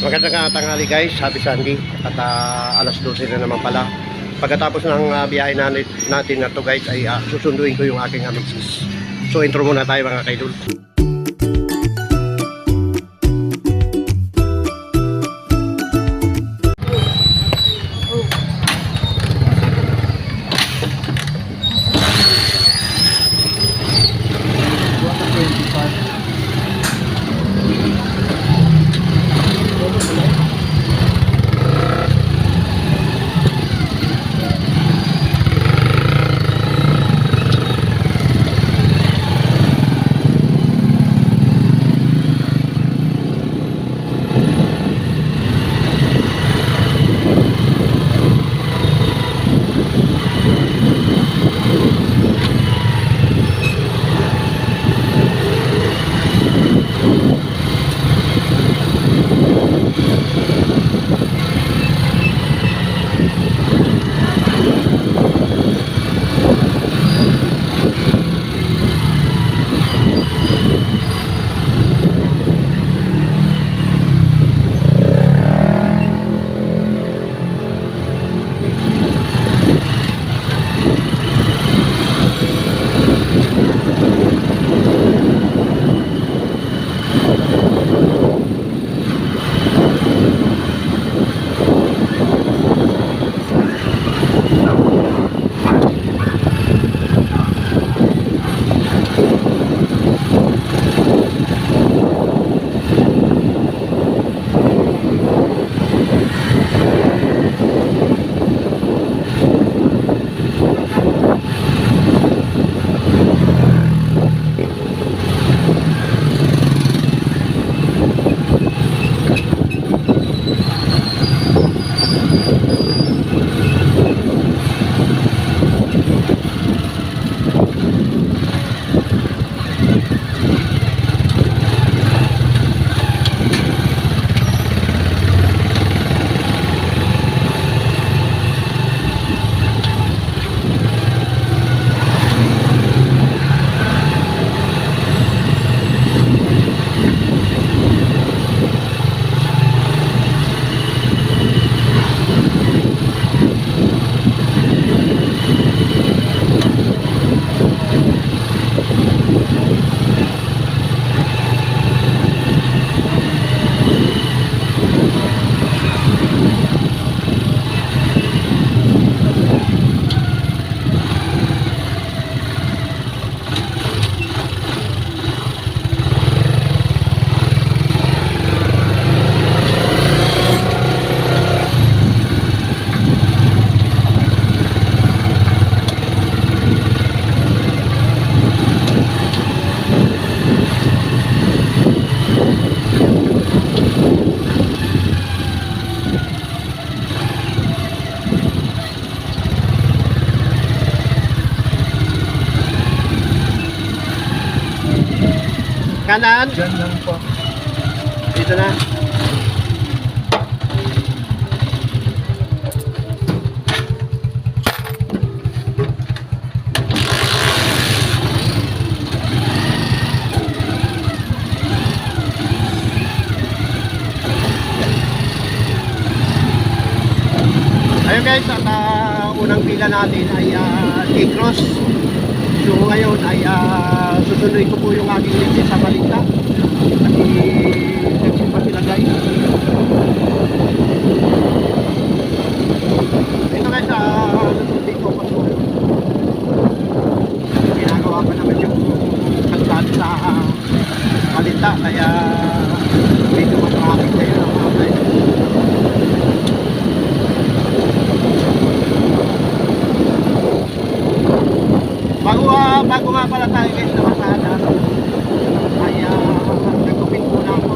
Magandang tanghali guys, happy Sunday at alas 12 na naman pala. Pagkatapos ng biyahe natin na to guys ay susunduin ko yung aking misis. So intro muna tayo mga kaidol. Kanan? Diyan lang po. Dito na. Ayun guys, at unang pila natin ay T-Cross. So ngayon ay susunod ko po yung aking litis sa Balita. Kasi nagsimba sila guys. Ito guys, susunod ko pa po. Ginagawa pa naman yung kalsada sa Balita. Kaya medyo matraffic na yun ang mga guys. Bago nga pala tayo guys na masada ay nagkupit muna ako.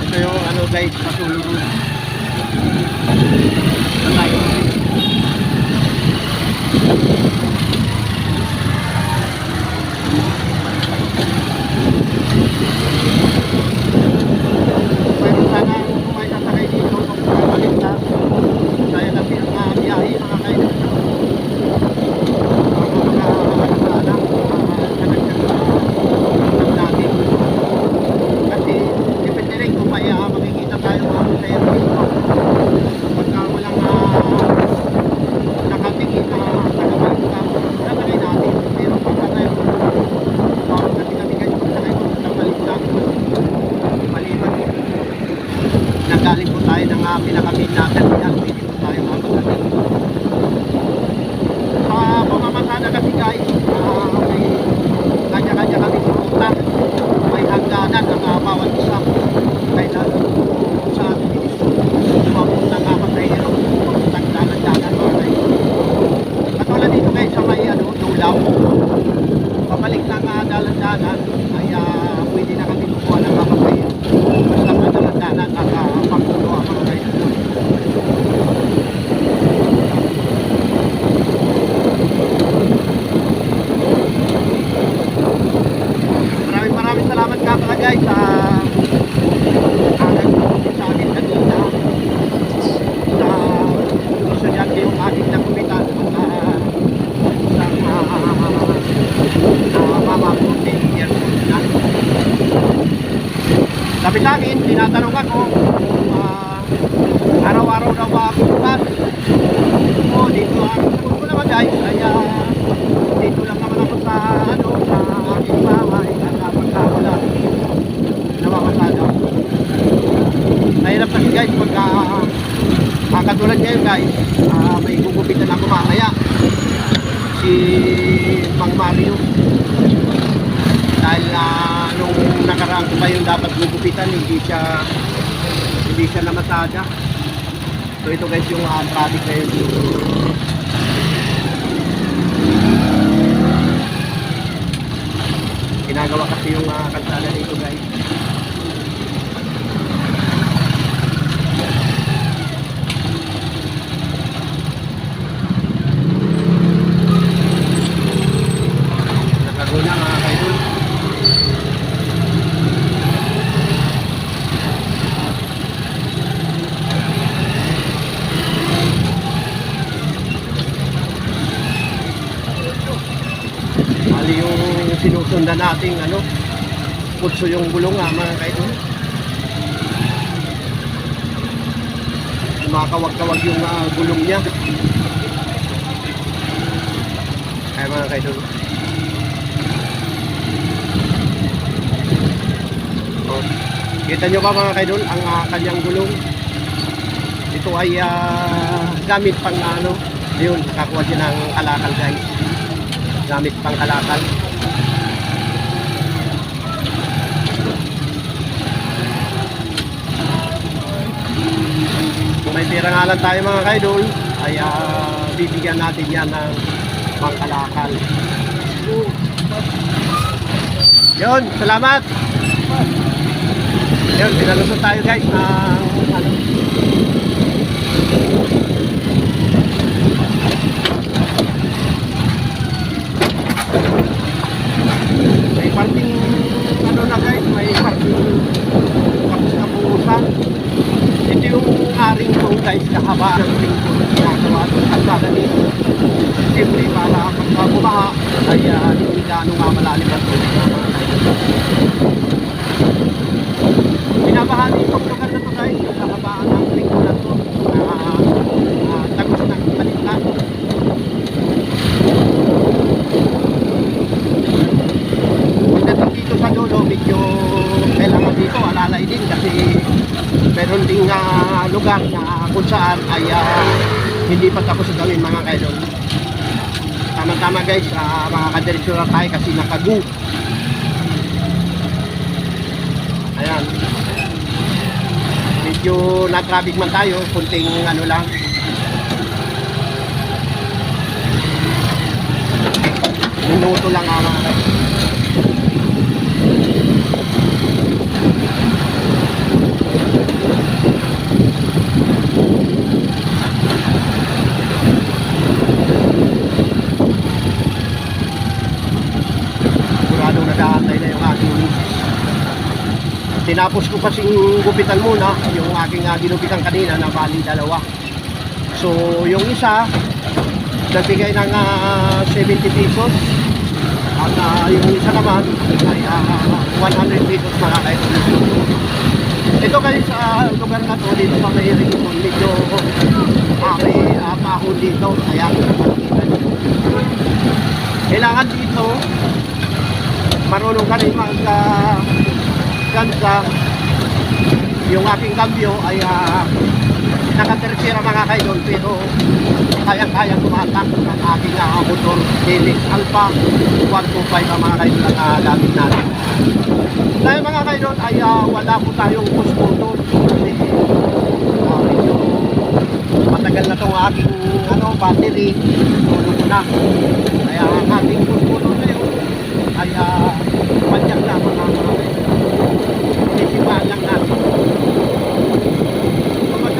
Ito yung ano guys, patulog na tayo. Pwede sana kung may sasakay dito kung balik na saya kasi ang biyahe mga kayo. Mga natin yan, pwede po tayo mamasada. Sa pamamasada kasi guys, may kanya-kanya kami sa ruta. May hangganan ang bawat isa. Kaya sa ating mapunta nga pa tayo papuntang dagat-dagat mga guys. Katulad dito guys sa may Dulaw. Pabalik ng dagat-dagat ay pwede na kami kukuha ng kapatay. Basta dagat-dagat at pagkulo ang mga guys. Maraming salamat ka pala guys sa sa akin kanina sa estudyante yung ating nakumitan at mama ko 10 years old na. Sabi sa akin, tinatanong ako araw-araw daw ba ako bukas? O dito ang sagot ko naman guys ay dito lang naman ako sa sa aking bahay at pagkawala namamasada. Mahirap kasi guys pagka katulad ngayon guys, may gugupitan ako mamaya si Mang Mario dahil nung nakaraan ko pa yung dapat gugupitan hindi siya namasada. So ito guys yung traffic ngayon. Ginagawa kasi yung kalsada dito guys. Nakaguna mga kaidol. Mali yung sinusundan nating putso yung gulong mga kaidol. Makakawag-kawag yung gulong niya. Ay mga kaidol. Kita nyo ba mga kaidol ang kanyang gulong? Ito ay gamit pang yun, nakakuha siya ng kalakal guys. Gamit pang kalakal. Kung may pera nga lang tayo mga kaidol, ay bibigyan natin yan ng pang kalakal. Yun, salamat! Yun, pinalusot tayo guys ng may parking na guys, may parking kapusan. Ito yung aring ko guys, kahaba ng ring ko na ginagawa at kalsada dito. Siyempre para pagka bumaha ay hindi gaano mamalalim ang tubig na mga kaidol. Binabahan itong lugar na to guys, kahabaan ng ring ko na to na tagos ng baliktad. Pagdating dito sa dulo, medyo kailangan dito alalay din kasi meron ding lugar na kung saan ay hindi pa tapos sa gawin mga kaidol. Tama-tama guys, makakadiretso lang tayo kasi nakagu. Ayan. Medyo na-traffic man tayo, kunting lang. Minuto lang mga kaidol. Tinapos ko kasing gupitan muna yung aking ginupitan kanina na bali dalawa. So yung isa nagbigay ng 70 pesos at yung isa naman ay 100 pesos mga kaidol. Ito kasi sa lugar na to dito sa may Rington medyo may pahon dito kaya nakikita nyo. Kailangan dito marunong ka rin gansa yung aking cambio ay nakatersyera mga kaidol, pero kayang-kayang tumatak ng aking motor Helix Alpha 125 ang mga kaidol ang gamit natin. Dahil mga kaidol ay wala po tayong push motor. Medyo matagal na itong aking battery, tulog ko na. Kaya ang ating push motor ngayon ay panjak na mga kaidol. Sisipaan lang natin. Kapag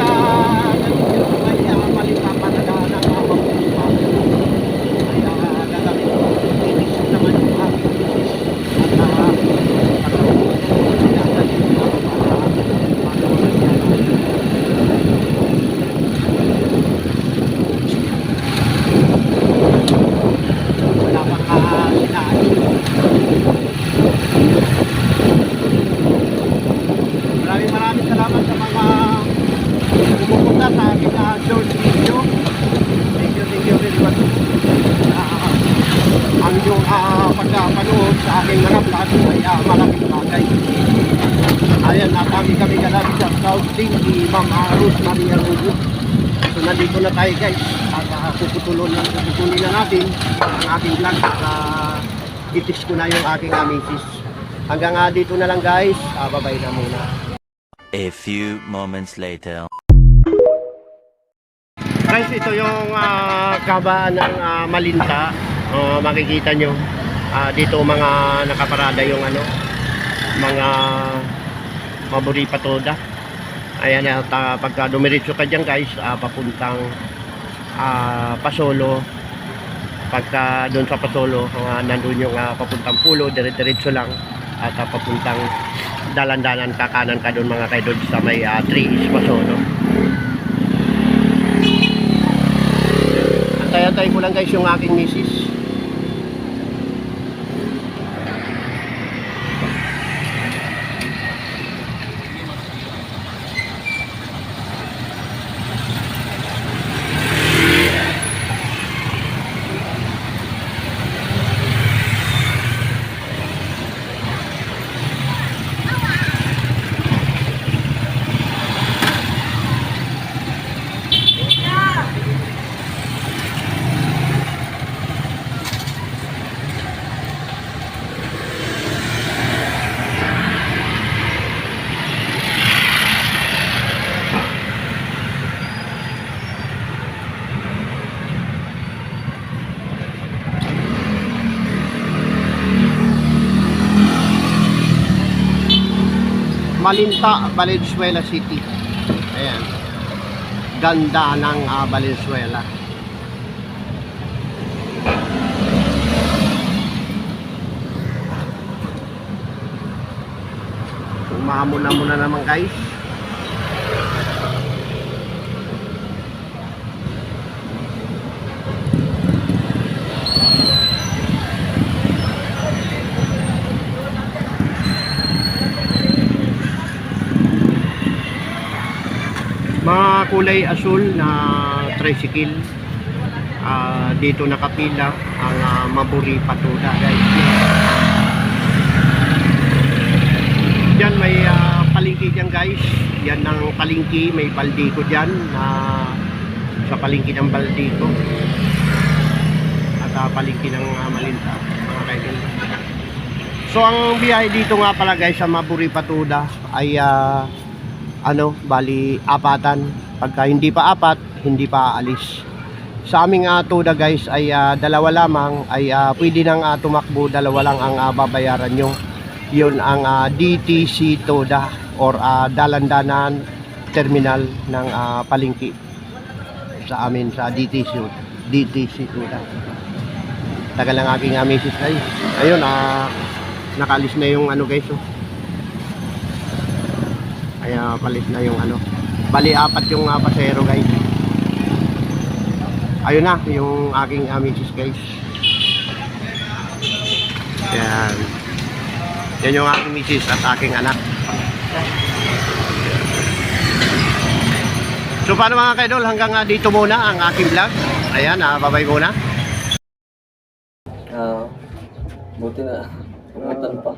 may malitapan na nakakapagpapag ay gagawin ko. Inisip naman yung aking business at wala pang sinaan. Maraming salamat sa mga pumupunta sa aking short video. Thank you very much. Ang inyong pagpanood sa aking mga vlog ay malaking bagay. Ayan, kami galang sa South Team ni Ma'am Rose Maria Rubo. So nandito na tayo guys at puputuloy na natin ang aking vlog at itis ko na yung aking misis. Hanggang dito na lang guys, bye-bye na muna. A few moments later. Guys, ito yung kabaan ng Malinta. Makikita nyo dito mga nakaparada yung mga maburi patoda. Ayan, at pagka dumiretso ka dyan guys, papuntang Pasolo. Pagka doon sa Pasolo, nandun yung papuntang Pulo, dire-diretso lang. At papuntang dalandanan ka, kanan ka doon mga kaidol sa may 3 is Pasolo. Antay-antay ko lang guys yung aking misis. Malinta, Valenzuela City. Ayan. Ganda ng Valenzuela. Umahamon na muna naman guys. Mga kulay asul na tricycle, dito nakapila ang maburi patoda guys. Diyan may palengke dyan guys. Yan ang palengke, may balde ko dyan sa palengke ng balde ko at palengke ng Malinta mga kaibigan. So ang biyahe dito nga pala guys sa maburi patoda ay bali apatan. Pagka hindi pa apat, hindi pa aalis. Sa aming toda guys ay dalawa lamang ay pwede nang tumakbo, dalawa lang ang babayaran nyo. Yun ang DTC Toda or Dalandanan Terminal ng palengke sa amin sa DTC Toda. Tagal lang aking misis guys. Ayun, nakaalis na yung guys. Kaya palis na yung bali apat yung pasero guys. Ayun na yung aking misis guys. Yan yung aking misis at aking anak. So paano mga kaidol, hanggang dito muna ang aking vlog. Ayan, bye-bye muna. Buti na. Umutan pa.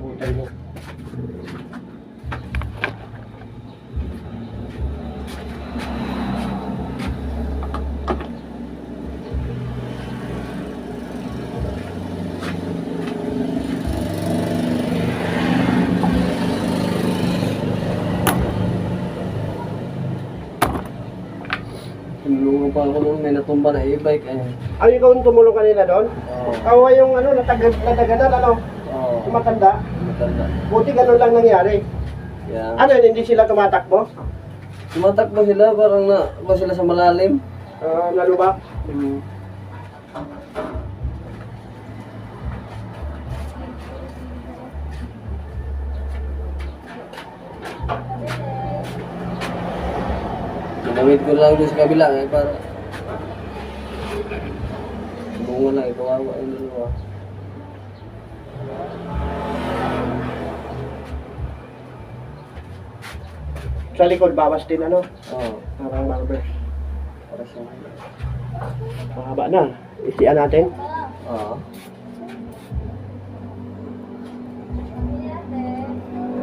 pa ako nung may natumba na e-bike eh. Ay, ikaw yung tumulong kanina doon? Oo. Kawa yung ano, nataganan, ano? Oo. Tumatanda. Matanda. Buti ganun lang nangyari. Yeah. Ano yun, hindi sila tumatakbo? Tumatakbo sila, parang ba sila sa malalim? Nalubak? Hmm. Ginamit ko lang doon sa kabila eh, para bunga lang, kawawa yung dalawa. Sa likod, bawas din ano? Oo, Parang marble. para sa Mahaba na. Isian natin. Oo.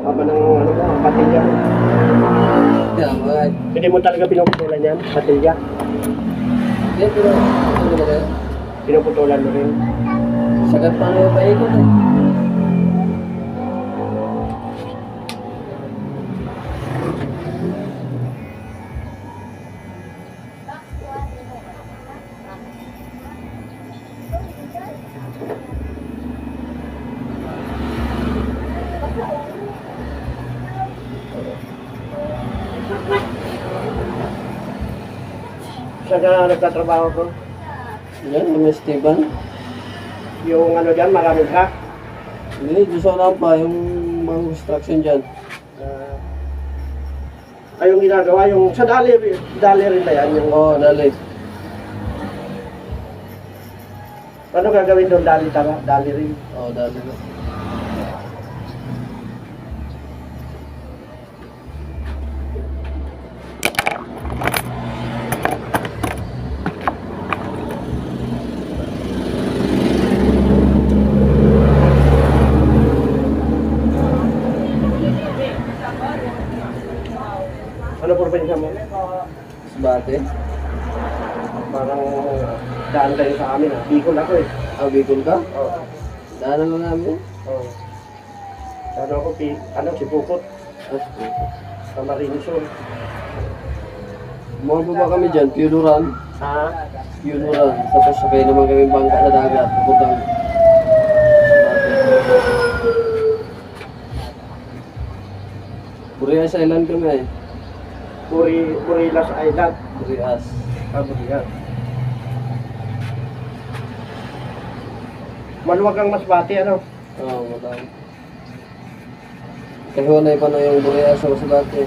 Haba ng ano mo, patilya mo. Yeah, mga... Hindi mo talaga pinuputulan yan, patilya. Yeah, pero ano ba kayo? Pinuputulan mo rin. Sagat pa na yung paikot eh. Saan ka nagtatrabaho ko? Yan, mga Esteban. Yung ano dyan, maraming hack. Hindi, doon sa Lampa, yung mga construction dyan. Ay, yung ginagawa, yung sa dali rin ba yan? Yung, Oo, dali. ano gagawin doon, dali rin. Oo, dali na. Ano probinsya mo? Bate. Parang daan kayo sa amin ah. Bicol ako eh. Ah, Bicol ka? Oo. Daanan lang namin. Oo. Ano ako, Sipukot, Ah, sige. sa Marinisol. Mga baba kami dyan, Piuduran. Ha? Piuduran. Tapos sakay naman kami bangka sa dagat. Pupuntang Bate. Purias Island kami eh. Purilas Island. Purias. Burias. Maluwag ang Masbate, ano? Oo, madami. Kahiwanay pa na yung Purias sa Masbate.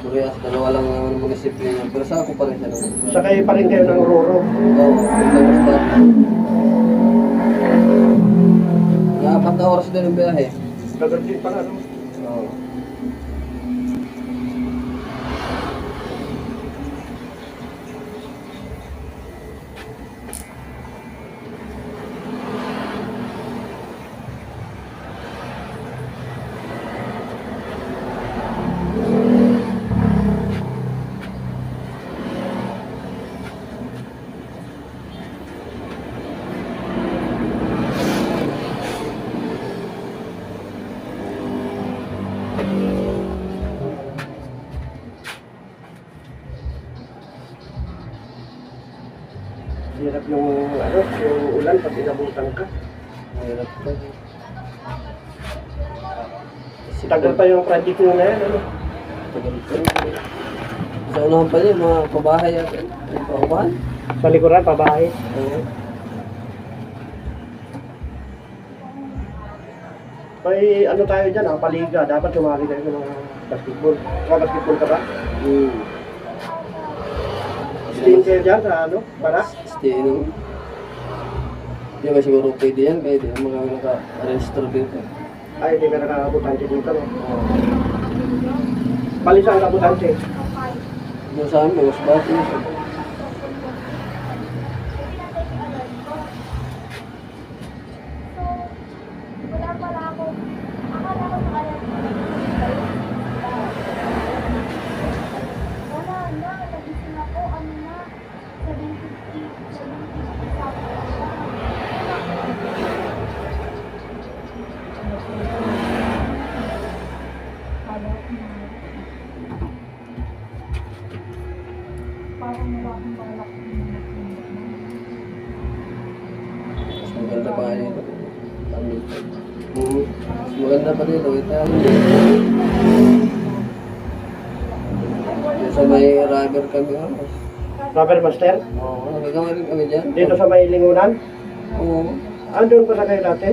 Purias, dalawa lang naman ang munisipyo niya. Pero sa ako pa rin siya naman. Sakay pa rin kayo ng Roro. Oo, puntang Masbate. Apat na oras din ang biyahe. Dagat din pala, no? Oo. Hirap yung, ano, yung ulan pag inabutan ka. Mahirap ka. Tagal pa yung project nyo na yan, ano? Tagal pa. Sa unahan pa niya, mga pabahay yata. May paupahan. Sa likuran, pabahay. Oo. May ano tayo dyan, ang paliga. Dapat sumali tayo sa mga basketball. Mga basketball ka ba? Steam kayo dyan sa ano? Para? Stay naman. Hindi ba siguro pwede yan? Kaya di mga naka-register dito. Ay, hindi ka nakakabutante dito, no? Oo. Palisan ka butante. Doon sa amin, mas bati. Wala pala ako. Akala ko kaya. Wala na. Nagising ako. Ano na? 7:50. maganda pa dito. Sa may rubber kami. Rubber Master? Oo, nagagawa rin kami dyan. Dito sa may lingunan? Oo. Andun pa na kayo dati?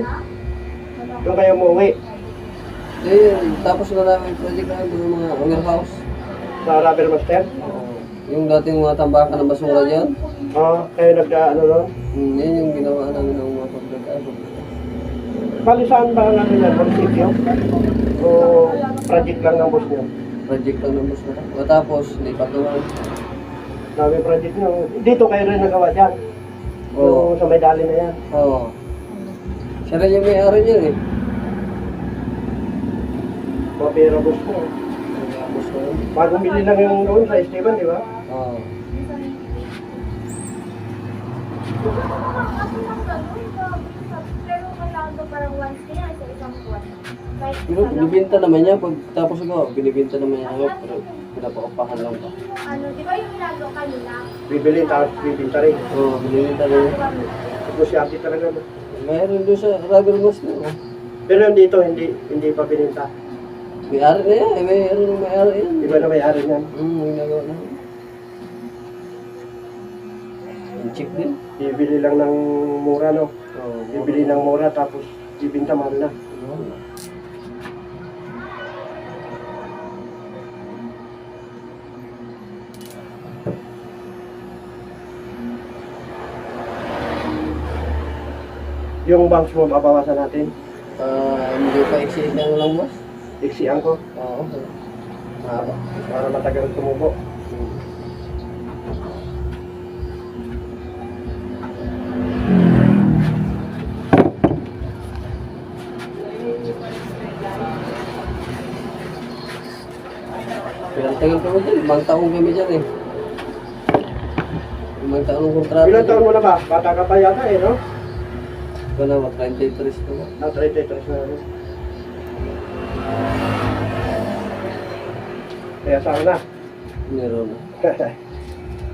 Doon kayo umuwi? Tapos na namin yung project namin doon mga warehouse. Sa Rubber Master? Yung dating mga tambakan ng basura dyan. Oo, kayo nagka-ano nun? Yan yung ginawa namin ng mga pagdagano. Bali saan ba ang ano yan? Munisipyo? O project lang ng boss nyo? Project lang ng basura. Tapos, lipat naman. Dami project nyo. Dito kayo rin nagawa dyan? Oo. So, sa may dali na yan? Oo. Siya rin yung may-ari niyan eh. Mapira boss mo. Tapos na yun. Bagong bili lang yung doon sa Esteban, di ba? Oo. Pero kailangan ko parang once kaya sa isang buwan. Kahit Pero binibenta naman niya. Pag tapos ko, binibenta naman niya ako. Pero pinapaupahan lang pa. ano, di ba yung ginagawa kanina? Bibili, tapos bibinta rin. Oo, binibenta rin niya. Negosyante talaga. No? Mayroon doon sa rubber mask na. Oh. Pero yung dito, hindi pa bininta. May-ari na yan. Mayroon ng may-ari yan. Iba na may-ari niyan. Ginagawa na. Yung cheap din. Bibili lang ng mura, no? Oo. Bibili ng mura, tapos bibinta mahal na. Yung banks mo, babawasan natin. Hindi pa exit lang mas. Iksian ko, Oo. Mahaba. para matagal tumubo. Tagal kami dyan. Ibang taong kami dyan eh. Ibang taong ng kontrata. Ilan taon mo na ba? Bata ka pa yata eh, no? Ito na, 33 na ba? 33 na rin. Kaya saan na? Meron na.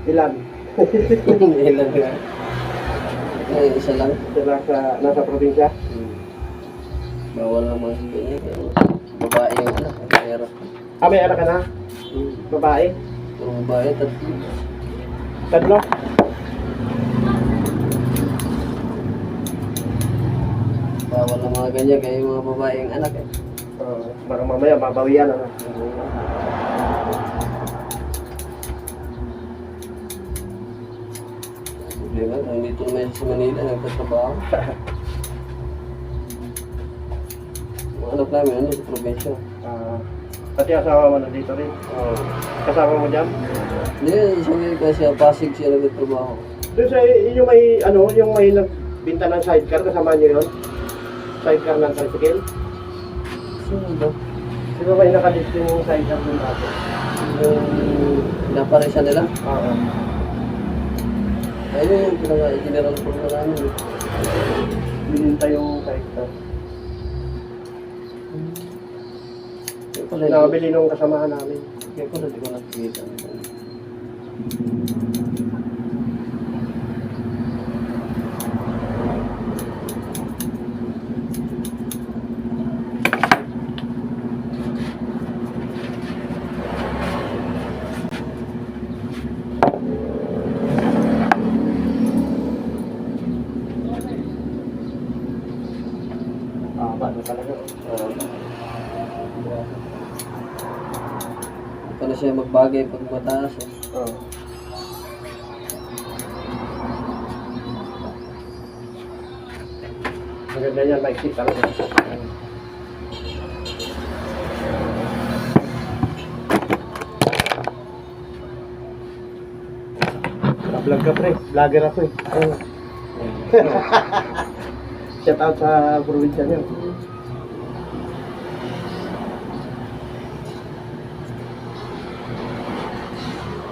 Ilan? Ilan na. Ay, isa lang. Sila nasa probinsya? Bawal lang mga ganyan. Pero babae yung anak. Pero, May anak ka na? Babae? puro babae, tatlo. Tatlo? Bawal lang mga ganyan. Kaya yung mga babae yung anak eh. Parang mamaya, mabawian ano? Problema, nandito naman siya sa Manila, nagtatrabaho. Mga anak namin, ano, sa probinsya. Pati asawa mo nandito rin. Kasama mo dyan? Hindi, isang kasi Pasig siya nagtatrabaho. Doon sa yung may, yung may nagbinta ng sidecar, kasama niyo yun? Sidecar ng tricycle? Sino ba? Di ba may nakalist yung sidecar doon natin? Yung naparesa nila? Oo. Ayun yung pinaka-general po na namin. Bininta yung sidecar. Kaya pala, Nakabili nung kasamahan namin. kaya pala di ko nakikita. Ba't na talaga? Hindi pa na siya magbagay pag mataas. Eh. Oo. Maganda yan, maiksi talaga. Vlog ka pre, vlogger ako eh. Shout out sa probinsya niyo.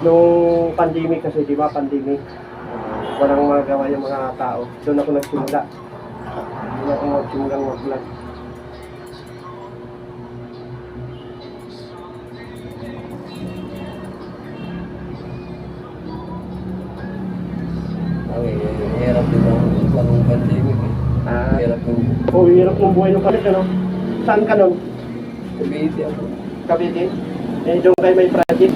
Nung pandemic kasi, di ba pandemic? Walang magagawa yung mga tao. Doon ako nagsimula. Doon ako nagsimulang mag-vlog. Okay, hirap din ang panong pandemic eh. Hirap yung Oh, hirap ng buhay ng palit, ano? Saan ka nun? Cavite ako. Cavite? Eh, doon kayo may project.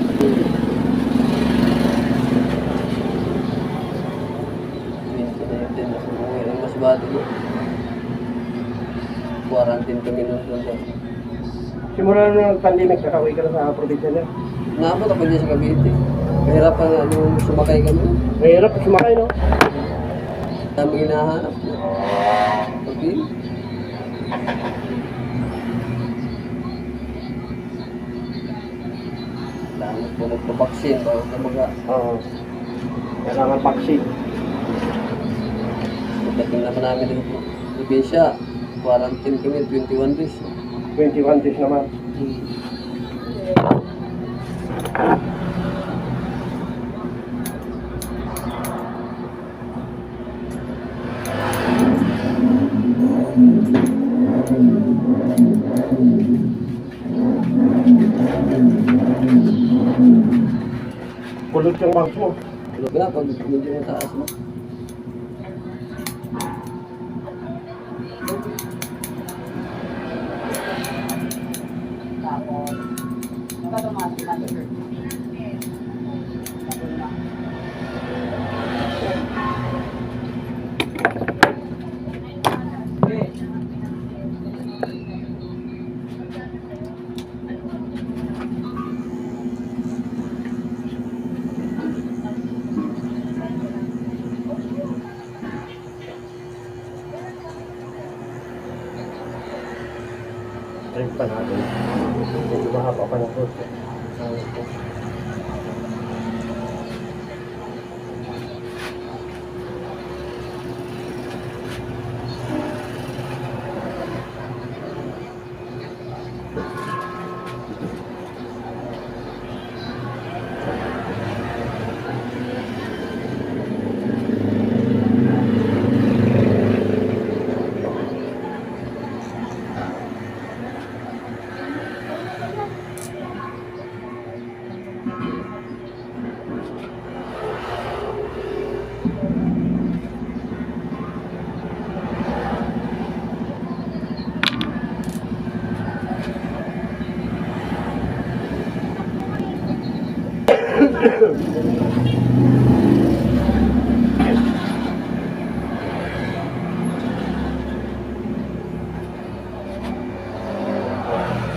Minsan na din ako umuwi ng Masbate mo. Quarantine kami nun doon. Simula nung pandemic, nakauwi ka na sa probinsya niya. Naabot ako dyan sa Cavite. Mahirapan nga nung sumakay kami. Mahirap sumakay, no? Dami hinahanap na. Okay. Dami po nagpapaksin bago ka Oo. Kailangan vaccine. Pagdating naman namin ng probinsya, quarantine kami 21 days. 21 days naman. Kulot yung bags mo. Tulog na pag medyo mataas mo. Drink pa natin. Medyo mahaba pa ng fruit.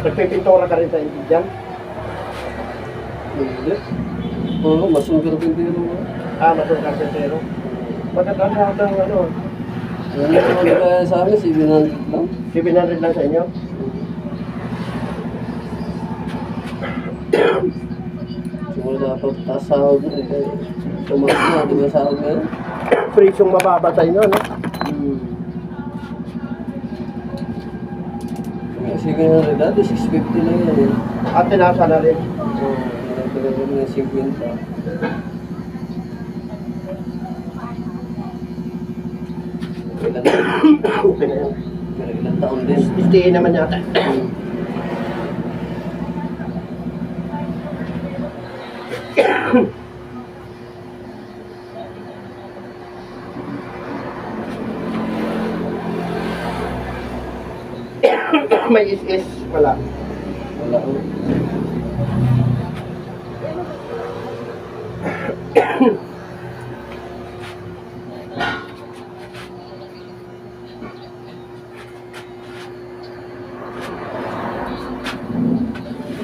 Nagpipintura ka rin sa inyo dyan? Hindi. Oo, masungkar ko yung tiro mo. Masuk karpentero. Maganda sa ng ano, Ano naman kaya sa amin, 700 lang. 700 lang sa inyo. Siguro dapat taas sahod na eh. Tumakas na, di ba sahod na yun? Presyong mababa sa inyo, no? Sige na rin dati, 650 lang yan eh. At tinasa na rin. Oo, pinagtagal kami ng 50. Ilan Okay na yan. pero ilang taon din. Istiin naman yata. May is wala. Wala ko.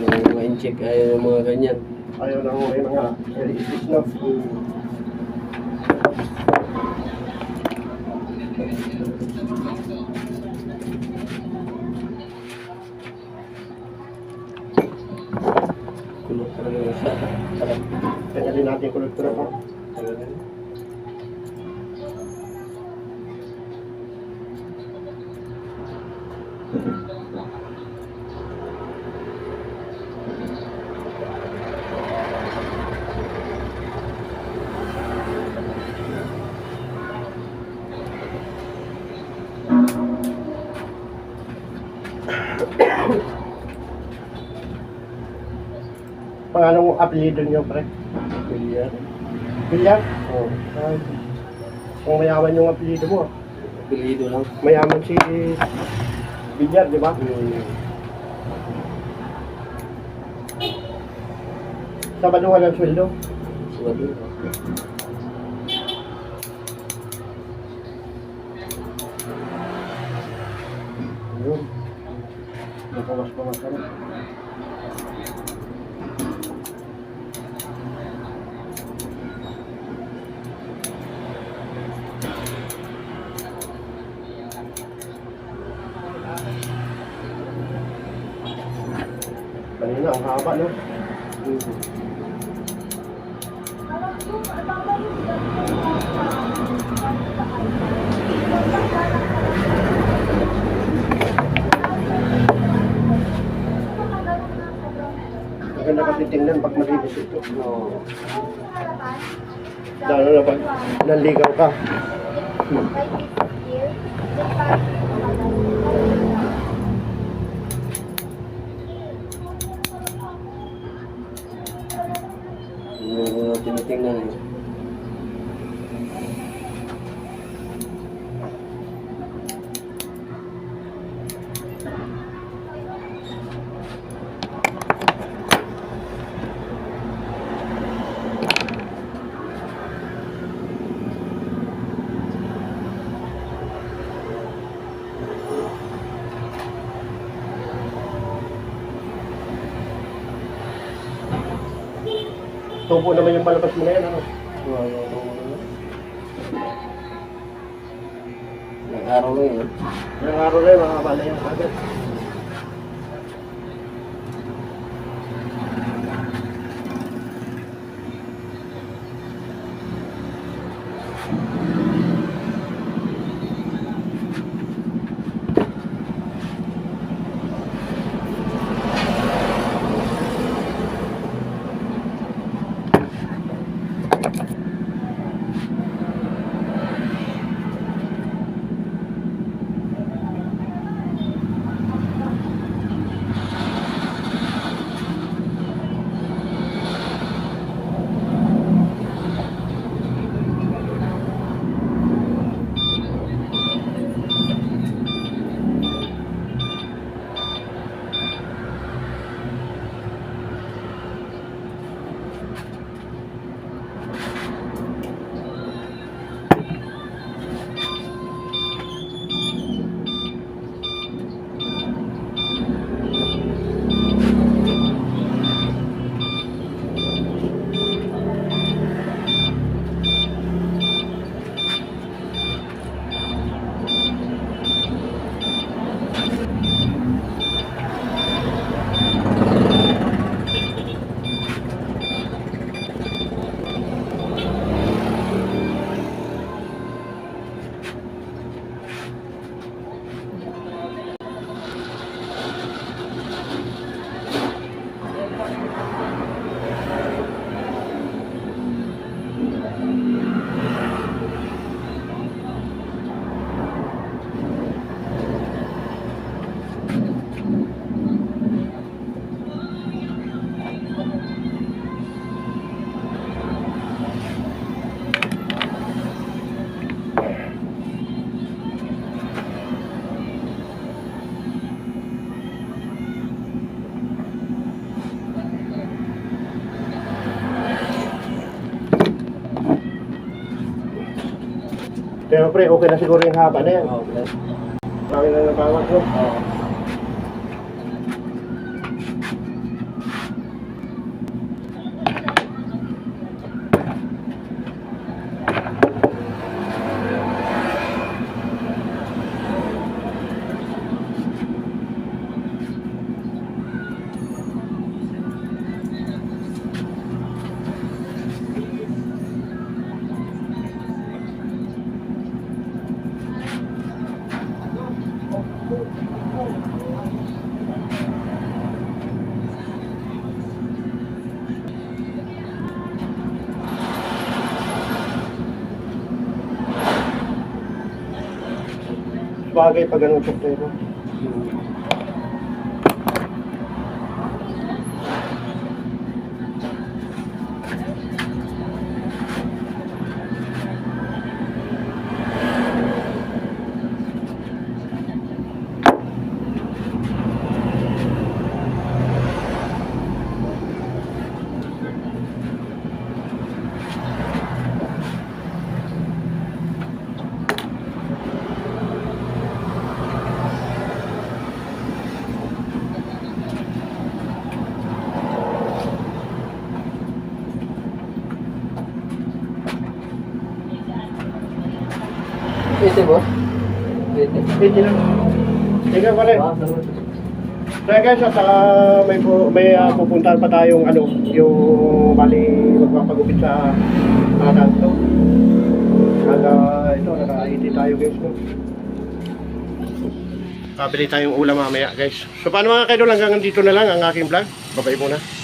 Yung mga in-check ayaw yung mga ganyan. Ayaw lang may mga is no. Kulot talaga yung siya. Kanya din natin kultura pa. Talaga. Pangalong apelyido niyo, pre? Bilyar. Bilyar? Oo. Ay, kung mayaman yung apelyido mo. Apelido lang. Mayaman si Bilyar, di ba? Sabado walang sweldo. Sweldo. Yun. Napawas-pawas ka na. Kanina, ang haba, no? Maganda kasi tingnan pag malinis ito. Oo. Lalo na pag nanligaw ka. Yung tinitingnan eh. Tubo naman yung palabas mo na yan, ano? Ilang araw lang yun. Ilang araw na yun, makakabala yan agad. Pero pre, okay na siguro yung haba na yan. Oo, plus. Marami na nabawas, no? Oo. Bagay pag ganun choklero. Pwede ba? Pwede. Pwede lang. Teka pala. Ah, salamat. Kaya guys, at may pupuntahan pa tayong ano, yung bali magpapagupit sa kanto. Ito, naka-80 tayo guys. No? Kabili tayong ulam mamaya guys. So paano mga kaidol, hanggang dito na lang ang aking vlog. Babay muna.